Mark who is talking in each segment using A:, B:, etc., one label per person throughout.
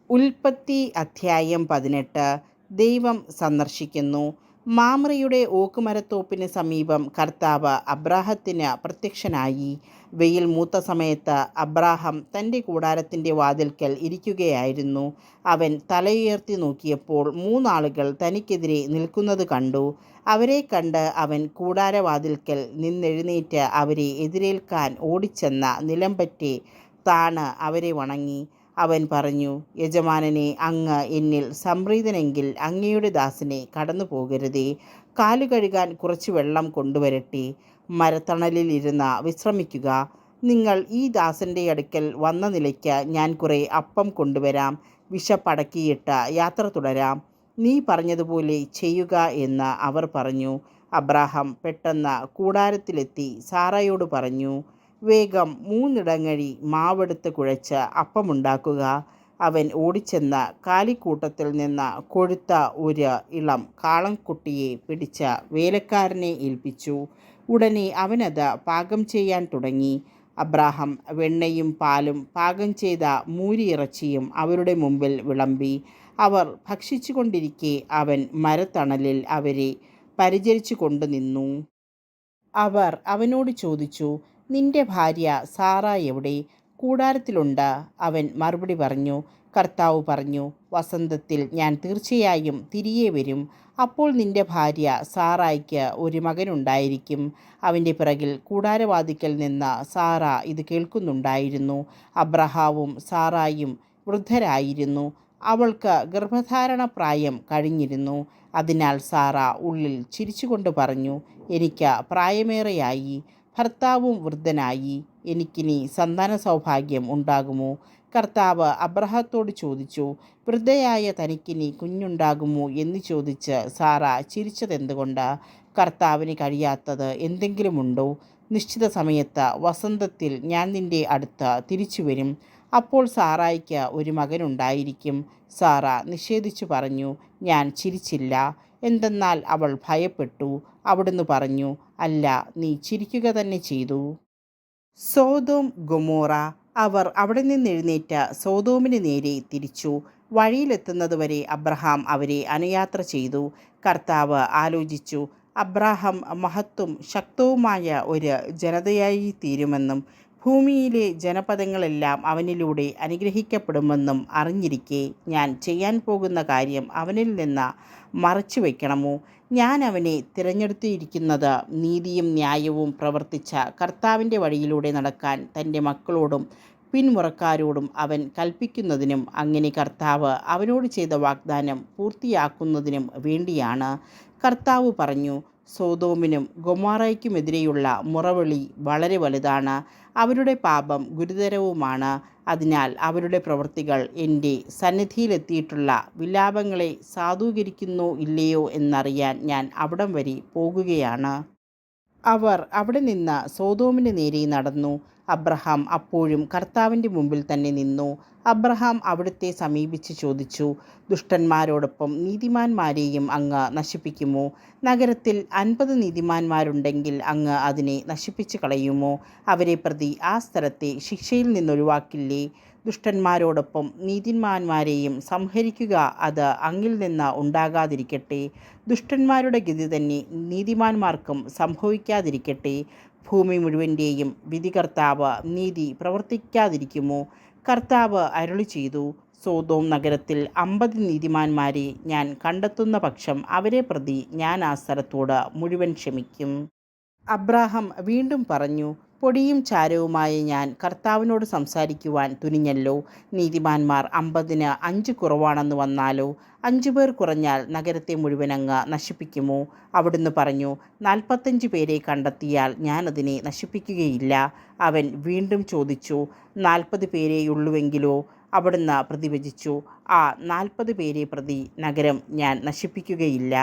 A: ഉൽപ്പത്തി അധ്യായം 18. ദൈവം സന്ദർശിക്കുന്നു. മാമ്രിയുടെ ഓക്കുമരത്തോപ്പിന് സമീപം കർത്താവ് അബ്രാഹത്തിന് പ്രത്യക്ഷനായി. വെയിൽ മൂത്ത സമയത്ത് അബ്രാഹം തൻ്റെ കൂടാരത്തിൻ്റെ വാതിൽക്കൽ ഇരിക്കുകയായിരുന്നു. അവൻ തലയുയർത്തി നോക്കിയപ്പോൾ മൂന്നാളുകൾ തനിക്കെതിരെ നിൽക്കുന്നത് കണ്ടു. അവരെ കണ്ട് അവൻ കൂടാരവാതിൽക്കൽ നിന്നെഴുന്നേറ്റ് അവരെ എതിരേൽക്കാൻ ഓടിച്ചെന്ന നിലംപറ്റെ താണ് അവരെ വണങ്ങി. അവൻ പറഞ്ഞു, യജമാനനെ, അങ്ങ് എന്നിൽ സംപ്രീതനെങ്കിൽ അങ്ങയുടെ ദാസനെ കടന്നു പോകരുതേ. കാലു കഴുകാൻ കുറച്ച് വെള്ളം കൊണ്ടുവരട്ടെ. മരത്തണലിൽ ഇരുന്ന് വിശ്രമിക്കുക. നിങ്ങൾ ഈ ദാസൻ്റെ അടുക്കൽ വന്ന നിലയ്ക്ക് ഞാൻ കുറേ അപ്പം കൊണ്ടുവരാം. വിശപ്പടക്കിയിട്ട് യാത്ര തുടരാം. നീ പറഞ്ഞതുപോലെ ചെയ്യുക എന്ന് അവർ പറഞ്ഞു. അബ്രാഹാം പെട്ടെന്ന് കൂടാരത്തിലെത്തി സാറായോട് പറഞ്ഞു, വേഗം 3 ഇടങ്ങഴി മാവെടുത്ത് കുഴച്ച് അപ്പമുണ്ടാക്കുക. അവൻ ഓടിച്ചെന്ന് കാലിക്കൂട്ടത്തിൽ നിന്ന് കൊഴുത്ത ഒരു ഇളം കാളക്കുട്ടിയെ പിടിച്ച് വേലക്കാരനെ ഏൽപ്പിച്ചു. ഉടനെ അവനത് പാകം ചെയ്യാൻ തുടങ്ങി. അബ്രാഹാം വെണ്ണയും പാലും പാകം ചെയ്ത മൂരിയിറച്ചിയും അവരുടെ മുമ്പിൽ വിളമ്പി. അവർ ഭക്ഷിച്ചു കൊണ്ടിരിക്കെ അവൻ മരത്തണലിൽ അവരെ പരിചരിച്ചു കൊണ്ടു നിന്നു. അവർ അവനോട് ചോദിച്ചു, നിന്റെ ഭാര്യ സാറ എവിടെ? കൂടാരത്തിലുണ്ട്. അവൻ മറുപടി പറഞ്ഞു. കർത്താവ് പറഞ്ഞു, വസന്തത്തിൽ ഞാൻ തീർച്ചയായും തിരികെ വരും. അപ്പോൾ നിന്റെ ഭാര്യ സാറായ്ക്ക് ഒരു മകനുണ്ടായിരിക്കും. അവൻ്റെ പിറകിൽ കൂടാരവാതിക്കൽ നിന്ന് സാറ ഇത് കേൾക്കുന്നുണ്ടായിരുന്നു. അബ്രഹാവും സാറായും വൃദ്ധരായിരുന്നു. അവൾക്ക് ഗർഭധാരണ പ്രായം കഴിഞ്ഞിരുന്നു. അതിനാൽ സാറ ഉള്ളിൽ ചിരിച്ചുകൊണ്ട് പറഞ്ഞു, എനിക്ക് പ്രായമേറെയായി, ഭർത്താവും വൃദ്ധനായി. എനിക്കിനി സന്താന സൗഭാഗ്യം ഉണ്ടാകുമോ? കർത്താവ് അബ്രഹത്തോട് ചോദിച്ചു, വൃദ്ധയായ തനിക്കിനി കുഞ്ഞുണ്ടാകുമോ എന്ന് ചോദിച്ച് സാറ ചിരിച്ചതെന്തുകൊണ്ട്? കർത്താവിന് കഴിയാത്തത് എന്തെങ്കിലുമുണ്ടോ? നിശ്ചിത സമയത്ത് വസന്തത്തിൽ ഞാൻ നിൻ്റെ അടുത്ത് തിരിച്ചു വരും. അപ്പോൾ സാറായ്ക്ക് ഒരു മകനുണ്ടായിരിക്കും. സാറ നിഷേധിച്ചു പറഞ്ഞു, ഞാൻ ചിരിച്ചില്ല. എന്തെന്നാൽ അവൾ ഭയപ്പെട്ടു. അവിടുന്ന് പറഞ്ഞു, അല്ല, നീ ചിരിക്കുക തന്നെ ചെയ്തു. Sodom Gomorrah. അവർ അവിടെ നിന്നെഴുന്നേറ്റ് സോദോമിന് നേരെ തിരിച്ചു. വഴിയിലെത്തുന്നതുവരെ അബ്രഹാം അവരെ അനുയാത്ര ചെയ്തു. കർത്താവ് ആലോചിച്ചു, അബ്രാഹാം മഹത്തും ശക്തവുമായ ഒരു ജനതയായി തീരുമെന്നും ഭൂമിയിലെ ജനപദങ്ങളെല്ലാം അവനിലൂടെ അനുഗ്രഹിക്കപ്പെടുമെന്നും അറിഞ്ഞിരിക്കെ ഞാൻ ചെയ്യാൻ പോകുന്ന കാര്യം അവനിൽ നിന്ന് മറച്ചു വയ്ക്കണമോ? ഞാൻ അവനെ തിരഞ്ഞെടുത്തിരിക്കുന്നത് നീതിയും ന്യായവും പ്രവർത്തിച്ച കർത്താവിൻ്റെ വഴിയിലൂടെ നടക്കാൻ തൻ്റെ മക്കളോടും പിന്മുറക്കാരോടും അവൻ കൽപ്പിക്കുന്നതിനും അങ്ങനെ കർത്താവ് അവനോട് ചെയ്ത വാഗ്ദാനം പൂർത്തിയാക്കുന്നതിനും വേണ്ടിയാണ്. കർത്താവ് പറഞ്ഞു, സോദോമിനും ഗൊമോറയ്ക്കുമെതിരെയുള്ള മുറവിളി വളരെ വലുതാണ്. അവരുടെ പാപം ഗുരുതരവുമാണ്. അതിനാൽ അവരുടെ പ്രവൃത്തികൾ എൻ്റെ സന്നിധിയിലെത്തിയിട്ടുള്ള വിലാപങ്ങളെ സാധൂകരിക്കുന്നോ ഇല്ലയോ എന്നറിയാൻ ഞാൻ അവിടം വരെ പോകുകയാണ്. അവർ അവിടെ നിന്ന് സോദോമിന് നേരെ നടന്നു. അബ്രഹാം അപ്പോഴും കർത്താവിൻ്റെ മുമ്പിൽ തന്നെ നിന്നു. അബ്രഹാം അവിടുത്തെ സമീപിച്ച് ചോദിച്ചു, ദുഷ്ടന്മാരോടൊപ്പം നീതിമാന്മാരെയും അങ്ങ് നശിപ്പിക്കുമോ? നഗരത്തിൽ 50 നീതിമാന്മാരുണ്ടെങ്കിൽ അങ്ങ് അതിനെ നശിപ്പിച്ച് കളയുമോ? അവരെ പ്രതി ആ സ്ഥലത്തെ ശിക്ഷയിൽ നിന്നൊഴിവാക്കില്ലേ? ദുഷ്ടന്മാരോടൊപ്പം നീതിമാന്മാരെയും സംഹരിക്കുക, അത് അങ്ങിൽ നിന്ന് ഉണ്ടാകാതിരിക്കട്ടെ. ദുഷ്ടന്മാരുടെ ഗതി തന്നെ നീതിമാന്മാർക്കും സംഭവിക്കാതിരിക്കട്ടെ. ഭൂമി മുഴുവൻ്റെയും വിധികർത്താവ് നീതി പ്രവർത്തിക്കാതിരിക്കുമോ? കർത്താവ് അരുളി ചെയ്തു, സോദോം നഗരത്തിൽ 50 നീതിമാന്മാരെ ഞാൻ കണ്ടെത്തുന്ന പക്ഷം അവരെ പ്രതി ഞാൻ ആ സ്ഥലത്തോട് മുഴുവൻ ക്ഷമിക്കും. അബ്രാഹാം വീണ്ടും പറഞ്ഞു, പൊടിയും ചാരവുമായ ഞാൻ കർത്താവിനോട് സംസാരിക്കുവാൻ തുനിഞ്ഞല്ലോ. നീതിമാന്മാർ 50-ന് 5 കുറവാണെന്ന് വന്നാലോ? 5 പേർ കുറഞ്ഞാൽ നഗരത്തെ മുഴുവൻ അങ്ങ് നശിപ്പിക്കുമോ? അവിടുന്ന് പറഞ്ഞു, 45 പേരെ കണ്ടെത്തിയാൽ ഞാനതിനെ നശിപ്പിക്കുകയില്ല. അവൻ വീണ്ടും ചോദിച്ചു, 40 പേരെയുള്ളുവെങ്കിലോ? അവിടുന്ന് പ്രതിവചിച്ചു, ആ 40 പേരെ പ്രതി നഗരം ഞാൻ നശിപ്പിക്കുകയില്ല.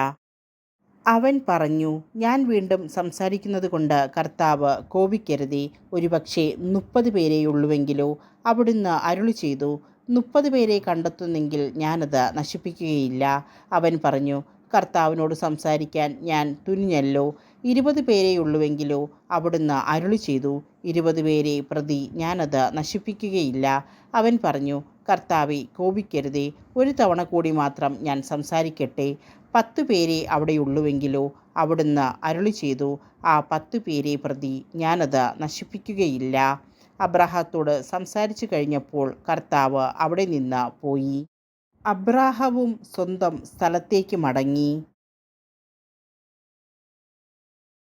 A: അവൻ പറഞ്ഞു, ഞാൻ വീണ്ടും സംസാരിക്കുന്നത് കൊണ്ട് കർത്താവ് കോപിക്കരുതേ. ഒരുപക്ഷെ 30 പേരെയുള്ളുവെങ്കിലോ? അവിടുന്ന് അരുളി ചെയ്തു, 30 പേരെ കണ്ടെത്തുന്നെങ്കിൽ ഞാനത് നശിപ്പിക്കുകയില്ല. അവൻ പറഞ്ഞു, കർത്താവിനോട് സംസാരിക്കാൻ ഞാൻ തുനിഞ്ഞല്ലോ. 20 പേരെയുള്ളുവെങ്കിലോ? അവിടുന്ന് അരുളി ചെയ്തു, 20 പേരെ പ്രതി ഞാനത് നശിപ്പിക്കുകയില്ല. അവൻ പറഞ്ഞു, കർത്താവേ, കോപിക്കരുതേ, ഒരു തവണ കൂടി മാത്രം ഞാൻ സംസാരിക്കട്ടെ. 10 പേരെ അവിടെയുള്ളുവെങ്കിലോ? അവിടുന്ന് അരുളി ചെയ്തു, ആ 10 പേരെ പ്രതി ഞാനത് നശിപ്പിക്കുകയില്ല. അബ്രാഹത്തോട് സംസാരിച്ചു കഴിഞ്ഞപ്പോൾ കർത്താവ് അവിടെ നിന്ന് പോയി. അബ്രാഹവും സ്വന്തം സ്ഥലത്തേക്ക് മടങ്ങി.